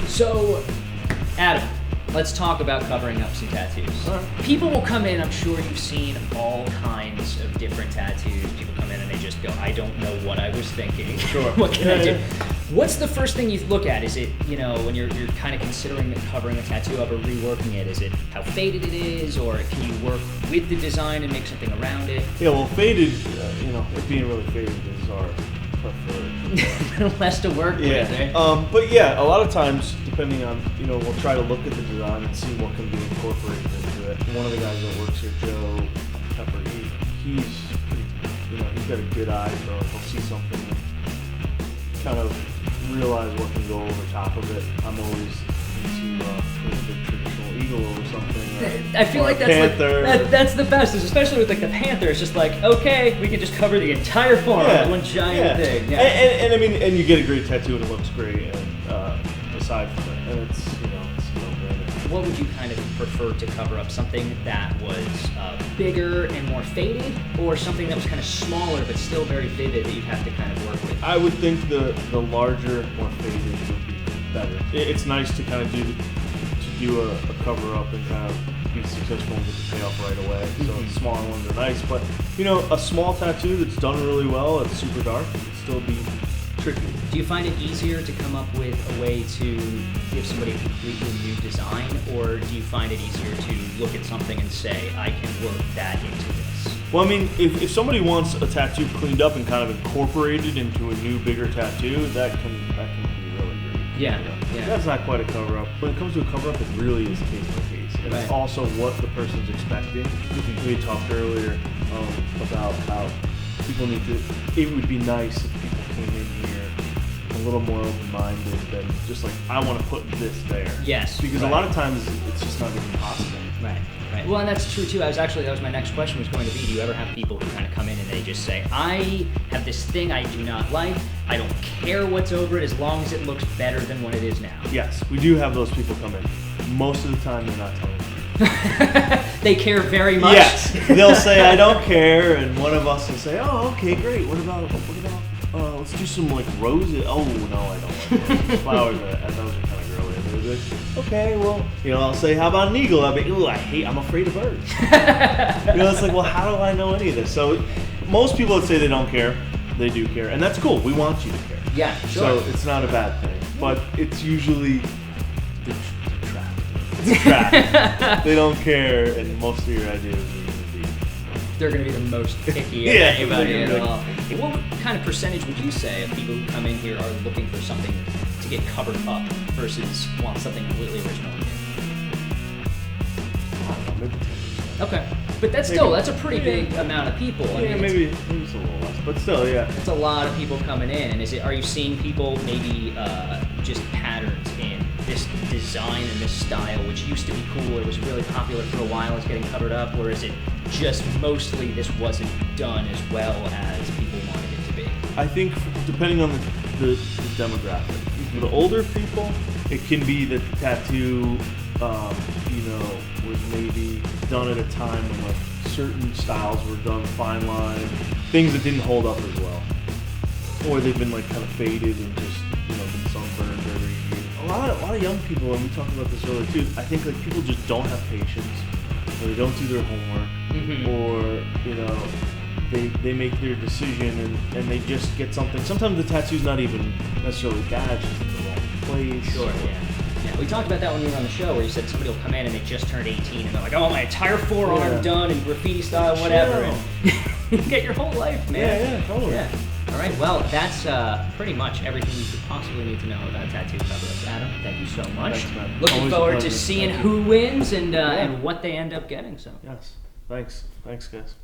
So, Adam, let's talk about covering up some tattoos. People will come in, I'm sure you've seen all kinds of different tattoos. People come in and they just go, I don't know what I was thinking. Sure. What can I do? What's the first thing you look at? Is it, when you're kind of considering covering a tattoo up or reworking it, is it how faded it is, or can you work with the design and make something around it? Yeah, well, faded, it being really faded is our preferred. Less to work with, eh? But yeah, a lot of times, depending on, we'll try to look at the design and see what can be incorporated into it. One of the guys that works here, Joe Pepper, he's got a good eye for it. He'll see something and kind of realize what can go over top of it. I'm always into a big traditional eagle or something. I feel like that's the best, especially with like the panther. It's just like, okay, we can just cover the entire form with one giant thing. Yeah. And I mean, and you get a great tattoo and it looks great. And aside from it, and it's no brainer. What would you kind of prefer to cover up? Something that was bigger and more faded, or something that was kind of smaller but still very vivid that you'd have to kind of work with? I would think the larger, more faded would be better. It's nice to kind of do a cover up and kind of be successful and get the payoff right away. So smaller ones are nice, but a small tattoo that's done really well, it's super dark, it can still be tricky. Do you find it easier to come up with a way to give somebody a completely new design, or do you find it easier to look at something and say, I can work that into this? Well, I mean, if somebody wants a tattoo cleaned up and kind of incorporated into a new, bigger tattoo, that can be really great. Yeah. That's not quite a cover-up. When it comes to a cover-up, it really is case by case. And it's also what the person's expecting. We talked earlier about how people need to, it would be nice if people came in here a little more open-minded than just like, I want to put this there. Yes. Because a lot of times it's just not even possible. Right. Well, and that's true too. That was my next question was going to be, do you ever have people who kind of come in and they just say, I have this thing I do not like, I don't care what's over it as long as it looks better than what it is now? Yes, we do have those people come in. Most of the time they're not telling me. They care very much? Yes, they'll say, I don't care, and one of us will say, oh, okay, great, what about let's do some like roses. Oh, no, I don't like roses. Flowers, those are kind of girly. Like, okay, well, I'll say, how about an eagle? I'll be, ooh, I'm afraid of birds. It's like, well, how do I know any of this? So most people would say they don't care. They do care, and that's cool. We want you to care. Yeah, sure. So it's not a bad thing, but it's usually the trap. It's a trap. They don't care, and most of your ideas are going to be... They're going to be the most picky of anybody at all. What kind of percentage would you say of people who come in here are looking for something to get covered up versus want something completely original? I don't know, maybe 10%. Okay. But that's a pretty big amount of people. I mean, maybe it's a little less, but still, yeah. It's a lot of people coming in. And are you seeing people maybe just patterns in this design and this style, which used to be cool or was really popular for a while, is getting covered up, or is it just mostly this wasn't done as well as people wanted it to be? I think depending on the demographic. For the older people, it can be that the tattoo, was maybe done at a time when like certain styles were done fine line, things that didn't hold up as well, or they've been like kind of faded and just been sunburned every year. A lot of young people, and we talked about this earlier too. I think like people just don't have patience, or they don't do their homework, or they make their decision and they just get something. Sometimes the tattoo's not even necessarily bad, it's just in the wrong place. Sure. Yeah. We talked about that when you were on the show, where you said somebody will come in and they just turned 18 and they're like, oh, my entire forearm done in graffiti style, whatever. And you get your whole life, man. Yeah, totally. Yeah. All right, well, that's pretty much everything you could possibly need to know about tattoo cover-ups. Adam, thank you so much. Thanks, man. Looking forward to seeing who wins and what they end up getting. So. Yes, thanks, guys.